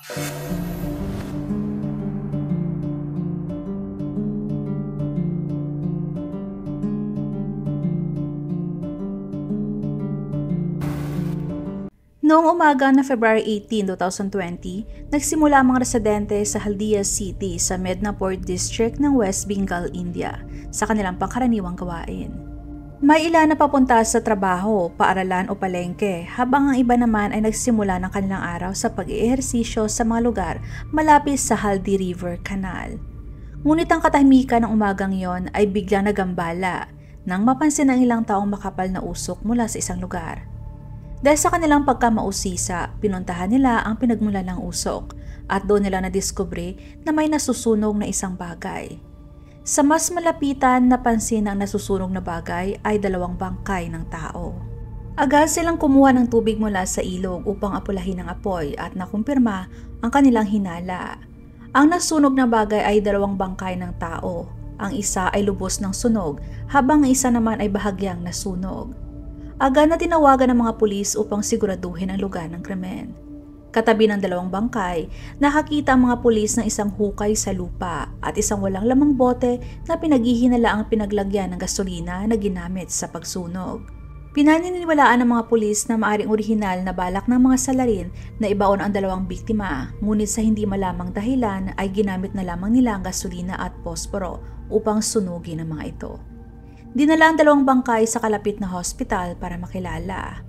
Noong umaga na February 18, 2020, nagsimula ang mga residente sa Haldia City sa Mednapur District ng West Bengal, India sa kanilang pangkaraniwang gawain. May ilan na papunta sa trabaho, paaralan o palengke, habang ang iba naman ay nagsimula ng kanilang araw sa pag-eehersisyo sa mga lugar malapit sa Haldi River Canal. Ngunit ang katahimikan ng umagang yon ay biglang nagambala nang mapansin ng ilang taong makapal na usok mula sa isang lugar. Dahil sa kanilang pagkamausisa, pinuntahan nila ang pinagmulan ng usok at doon nila nadiskubre na may nasusunog na isang bagay. Sa mas malapitan, napansin na ang nasusunog na bagay ay 2 bangkay ng tao. Agad silang kumuha ng tubig mula sa ilog upang apulahin ang apoy at nakumpirma ang kanilang hinala. Ang nasunog na bagay ay 2 bangkay ng tao. Ang isa ay lubos ng sunog habang ang isa naman ay bahagyang nasunog. Agad na tinawagan ng mga pulis upang siguraduhin ang lugar ng krimen. Katabi ng 2 bangkay, nakakita ang mga pulis ng isang hukay sa lupa at isang walang lamang bote na pinaghihinala ang pinaglagyan ng gasolina na ginamit sa pagsunog. Pinaniniwalaan ng mga pulis na maaring orihinal na balak ng mga salarin na ibaon ang 2 biktima, ngunit sa hindi malamang dahilan ay ginamit na lamang nila ang gasolina at posporo upang sunugin ang mga ito. Dinala ang 2 bangkay sa kalapit na hospital para makilala.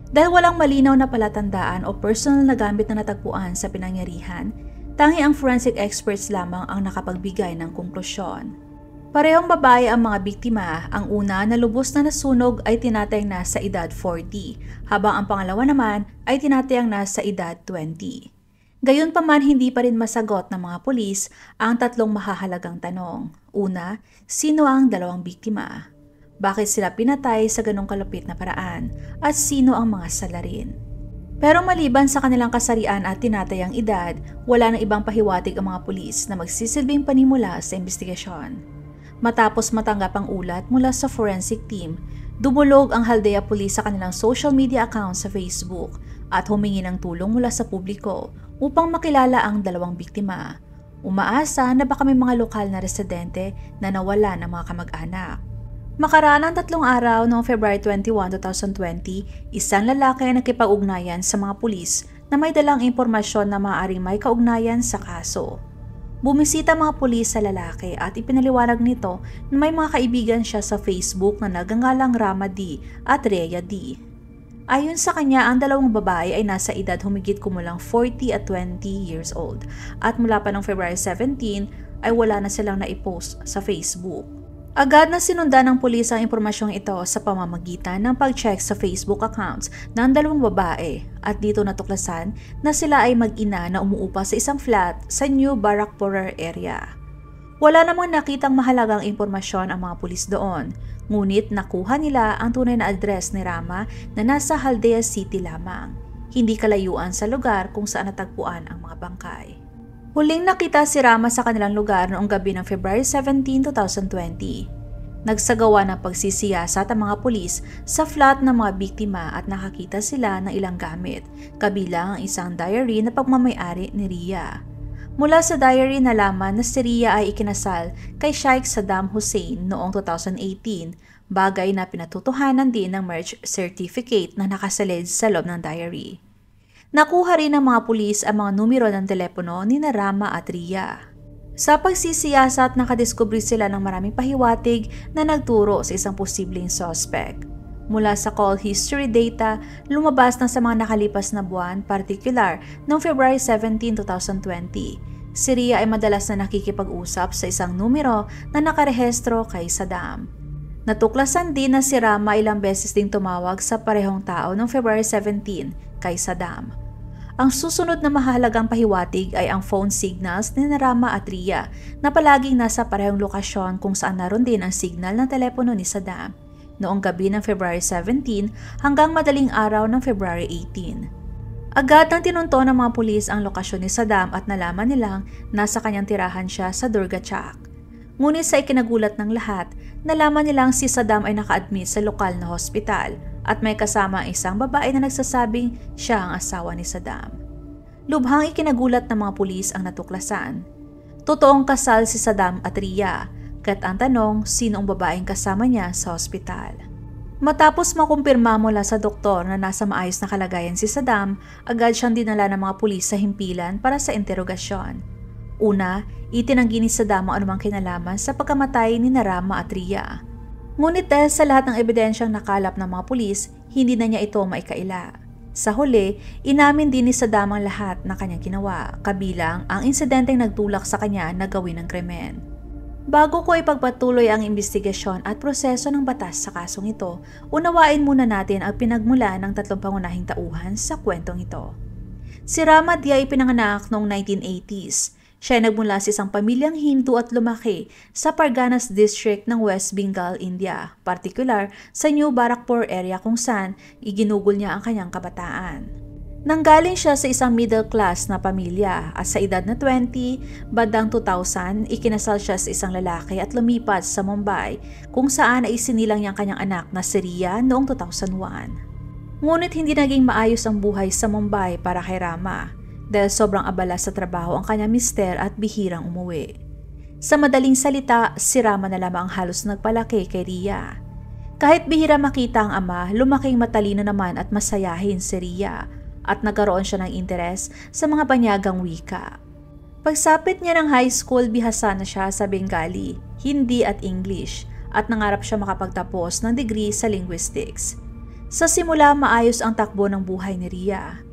Dahil walang malinaw na palatandaan o personal na gamit na natagpuan sa pinangyarihan, tangi ang forensic experts lamang ang nakapagbigay ng konklusyon. Parehong babae ang mga biktima. Ang una na lubos na nasunog ay tinatayang nasa edad 40, habang ang pangalawa naman ay tinatayang nasa edad 20. Gayunpaman, hindi pa rin masagot ng mga pulis ang 3 mahahalagang tanong. Una, sino ang 2 biktima? Bakit sila pinatay sa ganong kalupit na paraan? At sino ang mga salarin? Pero maliban sa kanilang kasarian at tinatayang edad, wala nang ibang pahiwatig ang mga pulis na magsisilbing panimula sa investigasyon. Matapos matanggap ang ulat mula sa forensic team, dumulog ang Haldea Police sa kanilang social media account sa Facebook at humingi ng tulong mula sa publiko upang makilala ang 2 biktima. Umaasa na baka may mga lokal na residente na nawala ng mga kamag-anak. Makaraan ng 3 araw noong February 21, 2020, isang lalaki ay nakipag-ugnayan sa mga pulis na may dalang impormasyon na maaaring may kaugnayan sa kaso. Bumisita mga pulis sa lalaki at ipinaliwanag nito na may mga kaibigan siya sa Facebook na nagngangalang Rama D at Rhea D. Ayon sa kanya, ang 2 babae ay nasa edad humigit kumulang 40 at 20 years old at mula pa noong February 17 ay wala na silang naipost sa Facebook. Agad na sinundan ng pulis ang impormasyong ito sa pamamagitan ng pag-check sa Facebook accounts ng 2 babae at dito natuklasan na sila ay mag-ina na umuupa sa isang flat sa New Barakpur area. Wala namang nakitang mahalagang impormasyon ang mga pulis doon, ngunit nakuha nila ang tunay na address ni Rama na nasa Haldea City lamang, hindi kalayuan sa lugar kung saan natagpuan ang mga bangkay. Huling nakita si Rama sa kanilang lugar noong gabi ng February 17, 2020. Nagsagawa ng pagsisiyasat ang mga pulis sa flat ng mga biktima at nakakita sila ng ilang gamit, kabilang ang isang diary na pagmamay-ari ni Rhea. Mula sa diary nalaman na si Rhea ay ikinasal kay Sheikh Saddam Hussein noong 2018, bagay na pinatutuhanan din ng marriage certificate na nakasalid sa loob ng diary. Nakuha rin ng mga pulis ang mga numero ng telepono ni Rama at Rhea. Sa pagsisiyasat, nakadiskubre sila ng maraming pahiwatig na nagturo sa isang posibleng suspect. Mula sa call history data, lumabas na sa mga nakalipas na buwan, particular noong February 17, 2020. Si Rhea ay madalas na nakikipag-usap sa isang numero na nakarehestro kay Saddam. Natuklasan din na si Rama ilang beses ding tumawag sa parehong tao noong February 17 kay Saddam. Ang susunod na mahalagang pahiwatig ay ang phone signals ni Rama at Rhea na palaging nasa parehong lokasyon kung saan naroon din ang signal ng telepono ni Saddam noong gabi ng February 17 hanggang madaling araw ng February 18. Agad nang tinunto ng mga pulis ang lokasyon ni Saddam at nalaman nilang nasa kanyang tirahan siya sa Durgachak. Ngunit sa ikinagulat ng lahat, nalaman nilang si Saddam ay naka-admit sa lokal na hospital at may kasama ang isang babae na nagsasabing siya ang asawa ni Saddam. Lubhang ikinagulat ng mga pulis ang natuklasan. Totoong kasal si Saddam at Rhea, kaya't ang tanong, sino ang babaeng kasama niya sa ospital? Matapos makumpirma mula sa doktor na nasa maayos na kalagayan si Saddam, agad siyang dinala ng mga pulis sa himpilan para sa interogasyon. Una, itinanggi ni Saddam ang anumang kinalaman sa pagkamatay ni Rama at Rhea. Ngunit dahil sa lahat ng ebidensyang nakalap ng mga pulis, hindi na niya ito maikaila. Sa huli, inamin din ni Saddam ang lahat na kanyang ginawa, kabilang ang insidenteng nagtulak sa kanya na gawin ng krimen. Bago ko ipagpatuloy ang investigasyon at proseso ng batas sa kasong ito, unawain muna natin ang pinagmula ng tatlong pangunahing tauhan sa kwentong ito. Si Rama ay ipinanganak noong 1980s. Siya ay nagmula sa isang pamilyang Hindu at lumaki sa Parganas District ng West Bengal, India, partikular sa New Barakpur area kung saan iginugol niya ang kanyang kabataan. Nanggaling siya sa isang middle class na pamilya at sa edad na 20, bandang 2000, ikinasal siya sa isang lalaki at lumipat sa Mumbai kung saan ay isinilang niyang kanyang anak na si Rhea noong 2001. Ngunit hindi naging maayos ang buhay sa Mumbai para kay Rama dahil sobrang abala sa trabaho ang kanyang mister at bihirang umuwi. Sa madaling salita, si Rama na lamang ang halos nagpalaki kay Rhea. Kahit bihira makita ang ama, lumaking matalino naman at masayahin si Rhea at nagkaroon siya ng interes sa mga banyagang wika. Pagsapit niya ng high school, bihasa na siya sa Bengali, Hindi at English at nangarap siya makapagtapos ng degree sa linguistics. Sa simula, maayos ang takbo ng buhay ni Rhea.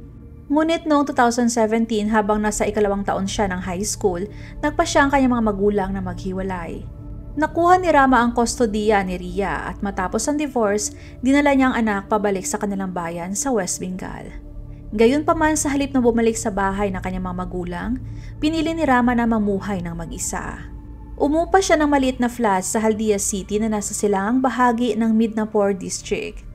Ngunit noong 2017, habang nasa ikalawang taon siya ng high school, nagpasya ang kanyang mga magulang na maghiwalay. Nakuha ni Rama ang kustodiya ni Rhea at matapos ang divorce, dinala niya ang anak pabalik sa kanilang bayan sa West Bengal. Gayunpaman, sa halip na bumalik sa bahay ng kanyang mga magulang, pinili ni Rama na mamuhay ng mag-isa. Umupa siya ng maliit na flat sa Haldia City na nasa silangang bahagi ng Midnapore District.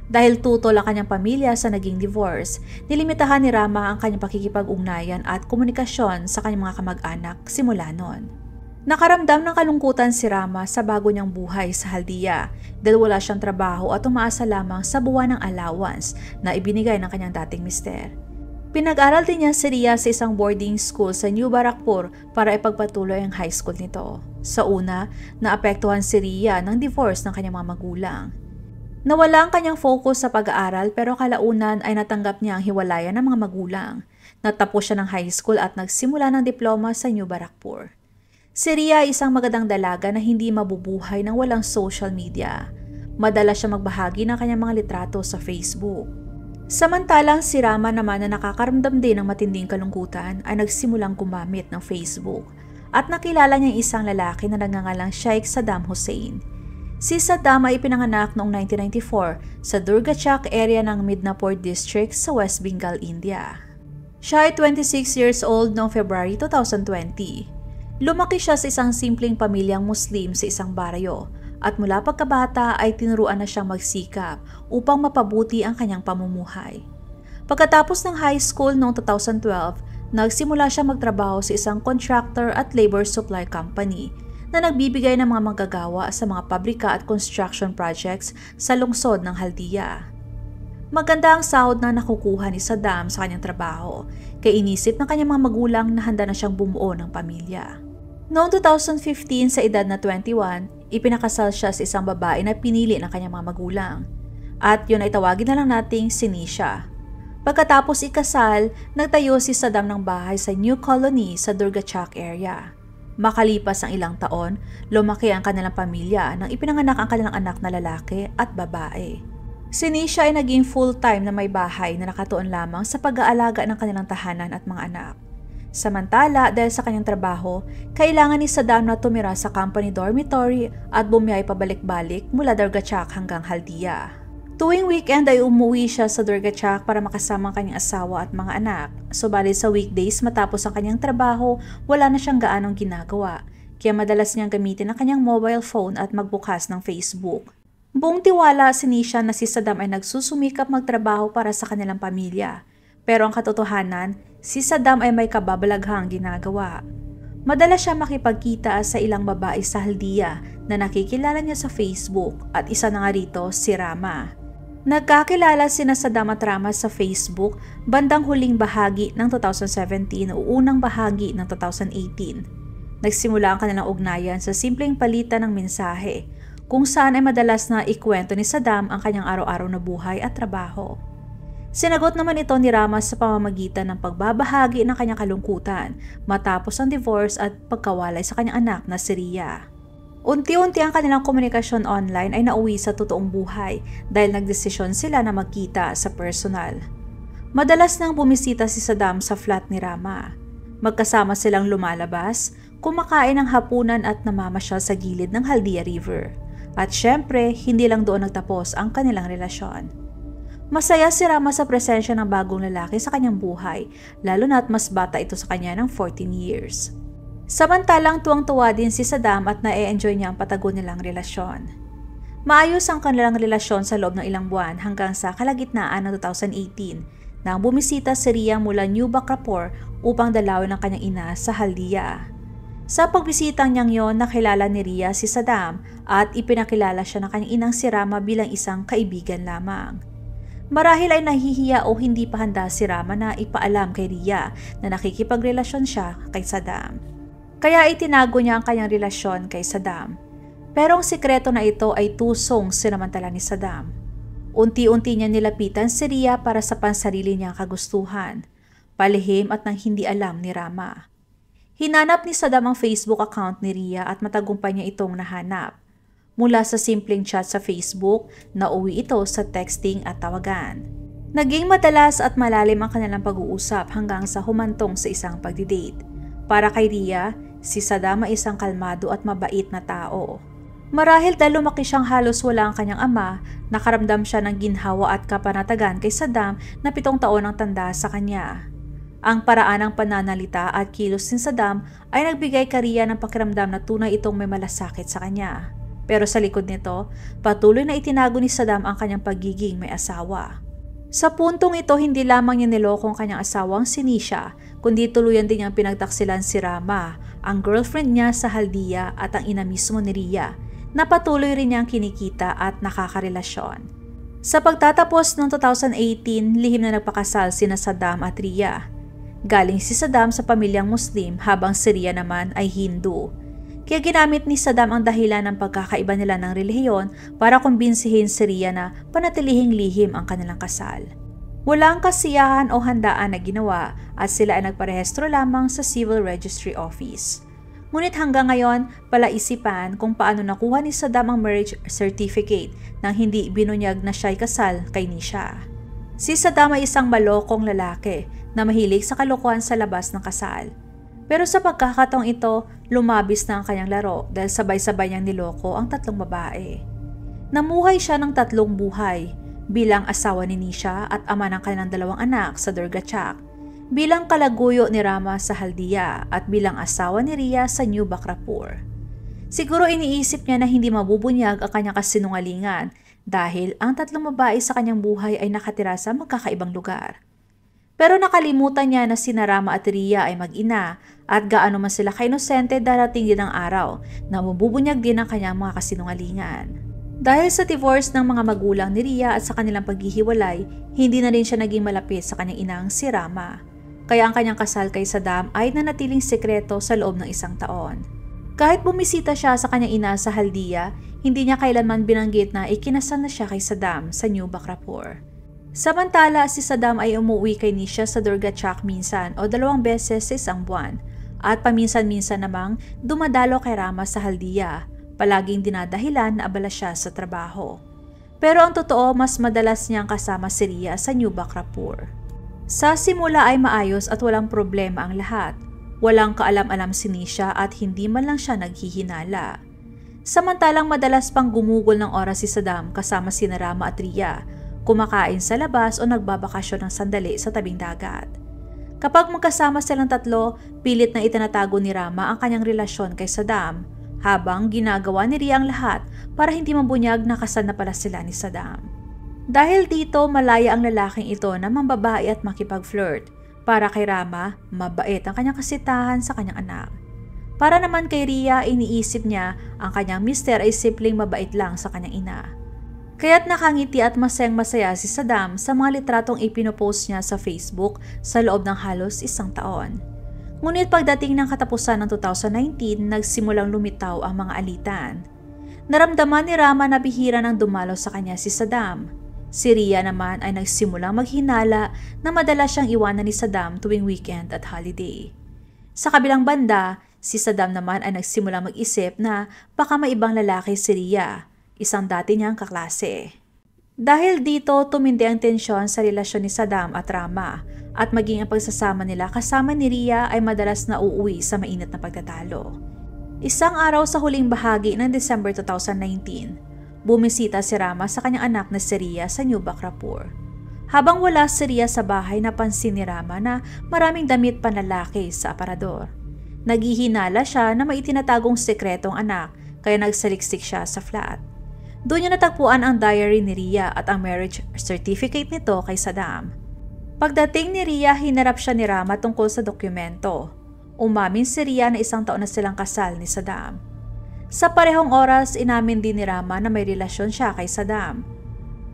Dahil tutol ang kanyang pamilya sa naging divorce, nilimitahan ni Rama ang kanyang pakikipag-ugnayan at komunikasyon sa kanyang mga kamag-anak simula noon. Nakaramdam ng kalungkutan si Rama sa bago niyang buhay sa Haldia dahil wala siyang trabaho at umaasa lamang sa buwan ng allowance na ibinigay ng kanyang dating mister. Pinag-aral din niya si Rhea sa isang boarding school sa New Barakpur para ipagpatuloy ang high school nito. Sa una, naapektuhan si Rhea ng divorce ng kanyang mga magulang. Nawala ang kanyang focus sa pag-aaral pero kalaunan ay natanggap niya ang hiwalayan ng mga magulang. Natapos siya ng high school at nagsimula ng diploma sa New Barakpur. Si Rhea ay isang magandang dalaga na hindi mabubuhay ng walang social media. Madalas siya magbahagi ng kanyang mga litrato sa Facebook. Samantalang si Rama naman na nakakaramdam din ng matinding kalungkutan ay nagsimulang gumamit ng Facebook at nakilala niya isang lalaki na nagngangalang Sheikh Saddam Hussein. Si Saddam ay ipinanganak noong 1994 sa Durgachak area ng Midnapore District sa West Bengal, India. Siya ay 26 years old noong February 2020. Lumaki siya sa isang simpleng pamilyang Muslim sa isang baryo at mula pagkabata ay tinuruan na siyang magsikap upang mapabuti ang kanyang pamumuhay. Pagkatapos ng high school noong 2012, nagsimula siya magtrabaho sa isang contractor at labor supply company na nagbibigay ng mga manggagawa sa mga pabrika at construction projects sa lungsod ng Haldia. Maganda ang sahod na nakukuha ni Saddam sa kanyang trabaho, kaya inisip ng kanyang mga magulang na handa na siyang bumuo ng pamilya. Noong 2015, sa edad na 21, ipinakasal siya sa isang babae na pinili ng kanyang mga magulang. At yun ay tawagin na lang nating si Nisha. Pagkatapos ikasal, nagtayo si Saddam ng bahay sa New Colony sa Durgachak area. Makalipas ang ilang taon, lumaki ang kanilang pamilya nang ipinanganak ang kanilang anak na lalaki at babae. Si Nisha ay naging full-time na may bahay na nakatuon lamang sa pag-aalaga ng kanilang tahanan at mga anak. Samantala, dahil sa kanyang trabaho, kailangan ni Saddam na tumira sa company dormitory at bumiyay pabalik-balik mula Durgachak hanggang Haldia. Tuwing weekend ay umuwi siya sa Durgachak para makasama ang kanyang asawa at mga anak. Subalit sa weekdays matapos ang kanyang trabaho, wala na siyang gaanong ginagawa. Kaya madalas niyang gamitin ang kanyang mobile phone at magbukas ng Facebook. Buong tiwala si Nisha na si Saddam ay nagsusumikap magtrabaho para sa kanilang pamilya. Pero ang katotohanan, si Saddam ay may kababalaghang ginagawa. Madalas siya makipagkita sa ilang babae sa Haldia na nakikilala niya sa Facebook at isa na nga rito si Rama. Nagkakilala sina Saddam at Rama sa Facebook bandang huling bahagi ng 2017 o unang bahagi ng 2018. Nagsimula ang kanilang ugnayan sa simpleng palitan ng mensahe, kung saan ay madalas na ikwento ni Saddam ang kanyang araw-araw na buhay at trabaho. Sinagot naman ito ni Rama sa pamamagitan ng pagbabahagi ng kanyang kalungkutan matapos ang divorce at pagkawalay sa kanyang anak na si Rhea. Unti-unti ang kanilang komunikasyon online ay nauwi sa totoong buhay dahil nagdesisyon sila na magkita sa personal. Madalas nang bumisita si Saddam sa flat ni Rama. Magkasama silang lumalabas, kumakain ng hapunan at namamasyal sa gilid ng Haldia River. At syempre, hindi lang doon nagtapos ang kanilang relasyon. Masaya si Rama sa presensya ng bagong lalaki sa kanyang buhay, lalo na't mas bata ito sa kanya ng 14 years. Samantalang tuwang-tuwa din si Saddam at na-e-enjoy niya ang patago nilang relasyon. Maayos ang kanilang relasyon sa loob ng ilang buwan hanggang sa kalagitnaan ng 2018 nang bumisita si Rhea mula New Bakrapur upang dalawin ang kanyang ina sa Haldia. Sa pagbisitang niyang yon, nakilala ni Rhea si Saddam at ipinakilala siya ng kanyang inang si Rama bilang isang kaibigan lamang. Marahil ay nahihiya o hindi pa handa si Rama na ipaalam kay Rhea na nakikipagrelasyon siya kay Saddam. Kaya itinago niya ang kanyang relasyon kay Saddam. Pero ang sikreto na ito ay tusong sinamantala ni Saddam. Unti-unti niya nilapitan si Rhea para sa pansarili niyang kagustuhan, palihim at nang hindi alam ni Rama. Hinanap ni Saddam ang Facebook account ni Rhea at matagumpay niya itong nahanap. Mula sa simpleng chat sa Facebook, nauwi ito sa texting at tawagan. Naging madalas at malalim ang kanilang pag-uusap hanggang sa humantong sa isang pagdidate. Para kay Rhea, si Saddam ay isang kalmado at mabait na tao. Marahil dahil lumaki siyang halos wala ang kanyang ama, nakaramdam siya ng ginhawa at kapanatagan kay Saddam na 7 taon ang tanda sa kanya. Ang paraan ng pananalita at kilos ni Saddam ay nagbigay kay Rhea ng pakiramdam na tunay itong may malasakit sa kanya. Pero sa likod nito, patuloy na itinago ni Saddam ang kanyang pagiging may asawa. Sa puntong ito, hindi lamang niya niloko ang kanyang asawang si Nisha, kundi tuluyan din niyang pinagtaksilan si Rama, ang girlfriend niya sa Haldia at ang ina mismo ni Rhea, na patuloy rin niyang kinikita at nakakarelasyon. Sa pagtatapos ng 2018, lihim na nagpakasal sina Saddam at Rhea. Galing si Saddam sa pamilyang Muslim habang si Rhea naman ay Hindu. Kaya ginamit ni Saddam ang dahilan ng pagkakaiba nila ng relihiyon para kumbinsihin si Rhea na panatilihing lihim ang kanilang kasal. Walang kasiyahan o handaan na ginawa at sila ay nagparehistro lamang sa Civil Registry Office. Ngunit hanggang ngayon, palaisipan kung paano nakuha ni Saddam ang marriage certificate nang hindi binunyag na siya'y kasal kay Nisha. Si Saddam ay isang malokong lalaki na mahilig sa kalokohan sa labas ng kasal. Pero sa pagkakataong ito, lumabis na ang kanyang laro dahil sabay-sabay niyang niloko ang 3 babae. Namuhay siya ng 3 buhay, bilang asawa ni Nisha at ama ng kanilang 2 anak sa Durgachak, bilang kalaguyo ni Rama sa Haldia at bilang asawa ni Rhea sa New Bakrapur. Siguro iniisip niya na hindi mabubunyag ang kanyang kasinungalingan dahil ang 3 babae sa kanyang buhay ay nakatira sa magkakaibang lugar. Pero nakalimutan niya na sina Rama at Rhea ay mag-ina at gaano man sila kainosente, darating din ang araw na mabubunyag din ang kanyang mga kasinungalingan. Dahil sa divorce ng mga magulang ni Rhea at sa kanilang paghihiwalay, hindi na rin siya naging malapit sa kanyang inang si Rama. Kaya ang kanyang kasal kay Saddam ay nanatiling sekreto sa loob ng 1 taon. Kahit bumisita siya sa kanyang ina sa Haldia, hindi niya kailanman binanggit na ikinasal na siya kay Saddam sa New Bakrapur. Samantala, si Saddam ay umuwi kay Nisha sa Durgachak minsan o 2 beses sa isang buwan at paminsan-minsan namang dumadalo kay Rama sa Haldia, palaging dinadahilan na abala siya sa trabaho. Pero ang totoo, mas madalas niyang kasama si Rhea sa New Bakrapur. Sa simula ay maayos at walang problema ang lahat. Walang kaalam-alam si Nisha at hindi man lang siya naghihinala. Samantalang madalas pang gumugol ng oras si Saddam kasama sina Rama at Rhea, kumakain sa labas o nagbabakasyon ng sandali sa tabing dagat. Kapag magkasama silang 3, pilit na itinatago ni Rama ang kanyang relasyon kay Saddam, habang ginagawa ni Rhea ang lahat para hindi mabunyag na kasal na pala sila ni Saddam. Dahil dito, malaya ang lalaking ito na mambabae at makipag-flirt. Para kay Rama, mabait ang kanyang kasitahan sa kanyang anak. Para naman kay Rhea, iniisip niya ang kanyang mister ay simpleng mabait lang sa kanyang ina. Kaya't nakangiti at masayang-masaya si Saddam sa mga litratong ipinopost niya sa Facebook sa loob ng halos isang taon. Ngunit pagdating ng katapusan ng 2019, nagsimulang lumitaw ang mga alitan. Naramdaman ni Rama na bihira nang dumalaw sa kanya si Saddam. Si Rhea naman ay nagsimulang maghinala na madalas siyang iwanan ni Saddam tuwing weekend at holiday. Sa kabilang banda, si Saddam naman ay nagsimulang mag-isip na baka may ibang lalaki si Rhea, isang dati niyang kaklase. Dahil dito, tumindi ang tensyon sa relasyon ni Saddam at Rama at maging ang pagsasama nila kasama ni Rhea ay madalas na uuwi sa mainit na pagtatalo. Isang araw sa huling bahagi ng December 2019, bumisita si Rama sa kanyang anak na si Rhea sa New Bakrapur. Habang wala si Rhea sa bahay, napansin ni Rama na maraming damit panlalaki sa aparador. Naghihinala siya na may itinatagong sekretong anak kaya nagsaliksik siya sa flat. Doon niya natagpuan ang diary ni Rhea at ang marriage certificate nito kay Saddam. Pagdating ni Rhea, hinarap siya ni Rama tungkol sa dokumento. Umamin si Rhea na isang taon na silang kasal ni Saddam. Sa parehong oras, inamin din ni Rama na may relasyon siya kay Saddam.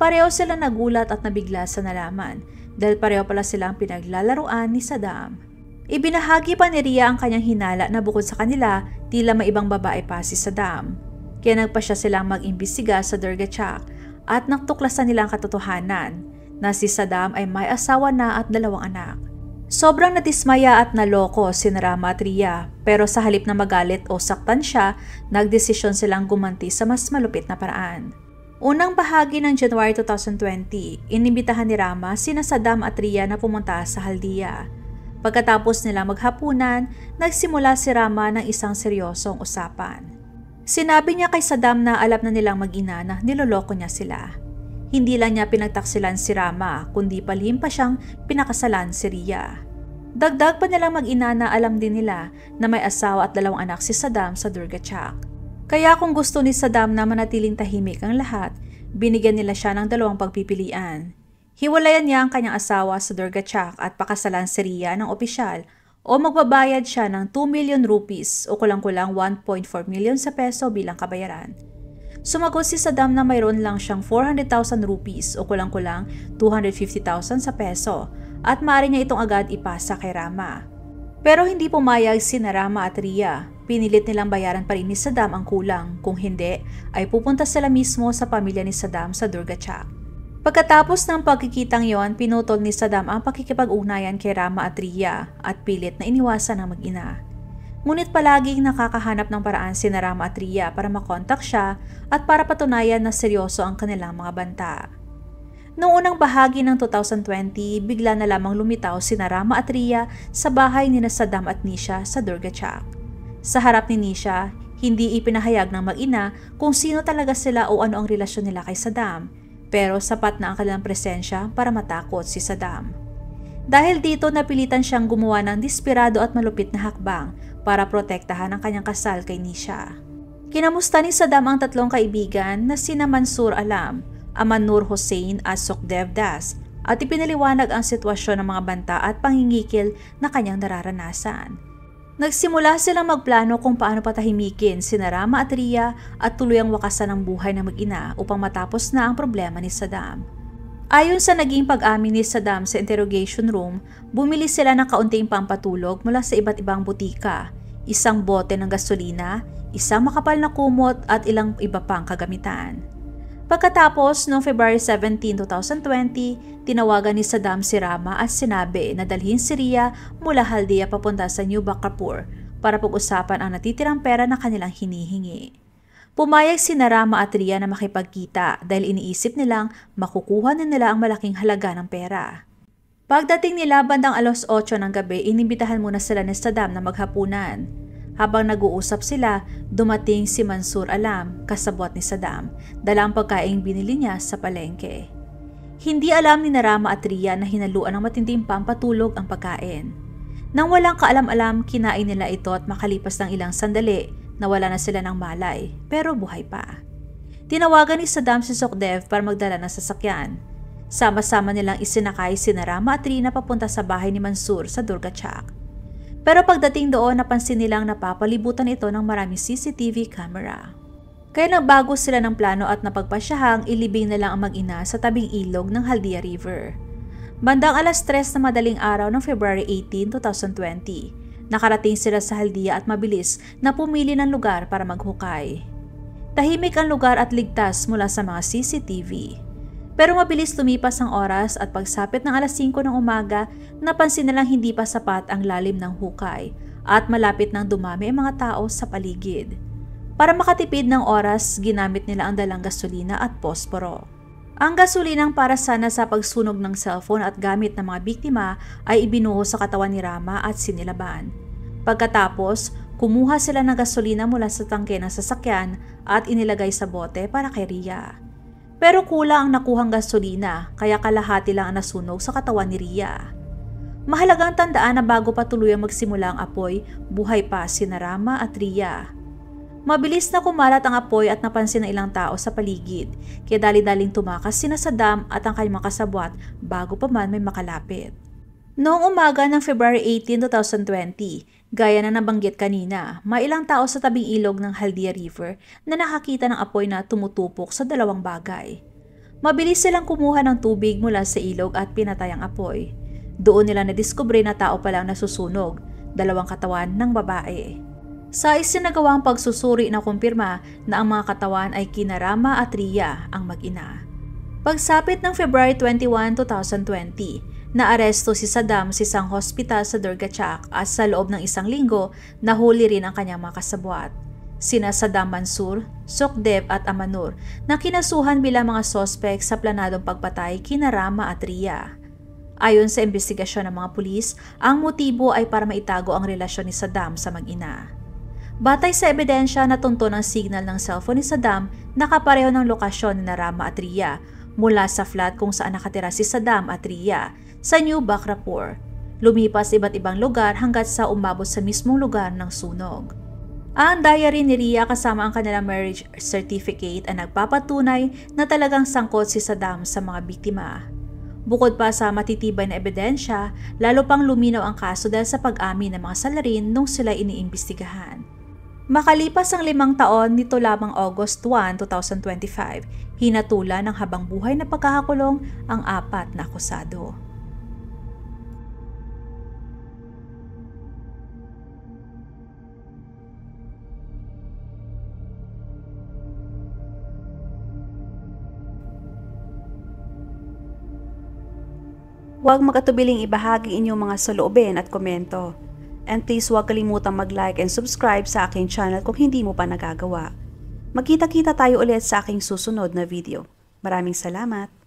Pareho sila nagulat at nabigla sa nalaman dahil pareho pala silang pinaglalaruan ni Saddam. Ibinahagi pa ni Rhea ang kanyang hinala na bukod sa kanila, tila may ibang babae pa si Saddam. Kaya nagpa siya silang mag-imbestiga sa Durgachak at natuklasan nila ang katotohanan na si Saddam ay may asawa na at 2 anak. Sobrang nadismaya at naloko si Rama at Rhea, pero sa halip na magalit o saktan siya, nagdesisyon silang gumanti sa mas malupit na paraan. Unang bahagi ng January 2020, inimbitahan ni Rama sina Saddam at Rhea na pumunta sa Haldia. Pagkatapos nila maghapunan, nagsimula si Rama ng isang seryosong usapan. Sinabi niya kay Saddam na alam na nilang mag-ina na niloloko niya sila. Hindi lang niya pinagtaksilan si Rama, kundi palihim pa siyang pinakasalan si Rhea. Dagdag pa nilang mag-ina na alam din nila na may asawa at 2 anak si Saddam sa Durgachak. Kaya kung gusto ni Saddam na manatiling tahimik ang lahat, binigyan nila siya ng 2 pagpipilian. Hiwalayan niya ang kanyang asawa sa Durgachak at pakasalan si Rhea ng opisyal o magbabayad siya ng 2 million rupees o kulang-kulang 1.4 million sa peso bilang kabayaran. Sumagot si Saddam na mayroon lang siyang 400,000 rupees o kulang-kulang 250,000 sa peso at maaari niya itong agad ipasa kay Rama. Pero hindi pumayag sina Rama at Rhea. Pinilit nilang bayaran pa rin ni Saddam ang kulang, kung hindi ay pupunta sila mismo sa pamilya ni Saddam sa Durgachak. Pagkatapos ng pagkikitang yon, pinutol ni Saddam ang pakikipag-ugnayan kay Rama at Rhea at pilit na iniwasan ang mag-ina. Ngunit palaging nakakahanap ng paraan si Rama at Rhea para makontak siya at para patunayan na seryoso ang kanilang mga banta. Noong unang bahagi ng 2020, bigla na lamang lumitaw si Rama at Rhea sa bahay ni Saddam at Nisha sa Durgachak. Sa harap ni Nisha, hindi ipinahayag ng mag-ina kung sino talaga sila o ano ang relasyon nila kay Saddam, pero sapat na ang kanilang presensya para matakot si Saddam. Dahil dito, napilitan siyang gumawa ng desperado at malupit na hakbang para protektahan ang kanyang kasal kay Nisha. Kinamusta ni Saddam ang 3 kaibigan na sina Mansur Alam, Amanur Hossain at Sukhdev Das at ipinaliwanag ang sitwasyon ng mga banta at pangingikil na kanyang nararanasan. Nagsimula silang magplano kung paano patahimikin sina Rama at Rhea at tuluyang wakasan ang buhay ng mag-ina upang matapos na ang problema ni Saddam. Ayon sa naging pag-amin ni Saddam sa interrogation room, bumili sila ng kaunting pampatulog mula sa iba't ibang butika, isang bote ng gasolina, isang makapal na kumot at ilang iba pang kagamitan. Pagkatapos, noong February 17, 2020, tinawagan ni Saddam si Rama at sinabi na dalhin si Rhea mula Haldia papunta sa New Bakrapur para pag-usapan ang natitirang pera na kanilang hinihingi. Pumayag si Rama at Rhea na makipagkita dahil iniisip nilang makukuha na nila ang malaking halaga ng pera. Pagdating nila bandang 8:00 ng gabi, inimbitahan muna sila ni Saddam na maghapunan. Habang nag-uusap sila, dumating si Mansur Alam, kasabot ni Saddam, dala ang pagkaing binili niya sa palengke. Hindi alam ni Rama at Rhea na hinaluan ng matinding pampatulog ang pagkain. Nang walang kaalam-alam, kinain nila ito at makalipas ng ilang sandali, nawala na sila ng malay, pero buhay pa. Tinawagan ni Saddam si Sukhdev para magdala ng sasakyan. Sama-sama nilang isinakay si Rama at Rhea papunta sa bahay ni Mansur sa Durgachak. Pero pagdating doon, napansin nilang napapalibutan ito ng maraming CCTV camera. Kaya nagbago sila ng plano at napagpasyahang ilibing na lang ang mag-ina sa tabing ilog ng Haldia River. Bandang 3:00 na madaling araw ng February 18, 2020, nakarating sila sa Haldia at mabilis na pumili ng lugar para maghukay. Tahimik ang lugar at ligtas mula sa mga CCTV. Pero mabilis lumipas ang oras at pagsapit ng 5:00 ng umaga, napansin nilang hindi pa sapat ang lalim ng hukay at malapit nang dumami ang mga tao sa paligid. Para makatipid ng oras, ginamit nila ang dalang gasolina at posporo. Ang gasolinang para sana sa pagsunog ng cellphone at gamit ng mga biktima ay ibinuho sa katawan ni Rama at sinilaban. Pagkatapos, kumuha sila ng gasolina mula sa tangke ng sasakyan at inilagay sa bote para kay Ria. Pero kulang ang nakuhang gasolina, kaya kalahati lang ang nasunog sa katawan ni Ria. Mahalagang tandaan na bago pa tuluyang magsimula ang apoy, buhay pa sina Rama at Ria. Mabilis na kumalat ang apoy at napansin ng ilang tao sa paligid, kaya dali-daling tumakas sina Saddam at ang kanyang kasabwat bago pa man may makalapit. Noong umaga ng February 18, 2020, gaya na nabanggit kanina, may ilang tao sa tabing ilog ng Haldia River na nakakita ng apoy na tumutupok sa dalawang bagay. Mabilis silang kumuha ng tubig mula sa ilog at pinatay ang apoy. Doon nila nadiskubre na tao palang nasusunog, 2 katawan ng babae. Sa isinagawang pagsusuri na kumpirma na ang mga katawan ay kina Rama at Ria, ang mag-ina. Pagsapit ng February 21, 2020, naaresto si Saddam sa isang hospital sa Durgachak at sa loob ng 1 linggo, nahuli rin ang kanyang mga kasabwat. Sina Saddam Mansur, Sukdev at Amanur na kinasuhan bilang mga sospek sa planadong pagpatay kina Rama at Ria. Ayon sa investigasyon ng mga pulis, ang motibo ay para maitago ang relasyon ni Saddam sa mag-ina. Batay sa ebidensya, natunto ng signal ng cellphone ni Saddam na kapareho ng lokasyon ni Rama at Ria mula sa flat kung saan nakatira si Saddam at Ria sa New Bakrapur. Lumipas iba't ibang lugar hanggat sa umabot sa mismong lugar ng sunog. Ang diary ni Ria kasama ang kanilang marriage certificate ay nagpapatunay na talagang sangkot si Saddam sa mga biktima. Bukod pa sa matitibay na ebidensya, lalo pang luminaw ang kaso dahil sa pag-amin ng mga salarin nung sila iniimbestigahan. Makalipas ang 5 taon, nito lamang August 1, 2025, hinatulan ng habang buhay na pagkakakulong ang 4 na akusado. Huwag makatubiling ibahagi inyong mga saloobin at komento. And please huwag kalimutang mag-like and subscribe sa aking channel kung hindi mo pa nagagawa. Magkita-kita tayo ulit sa aking susunod na video. Maraming salamat!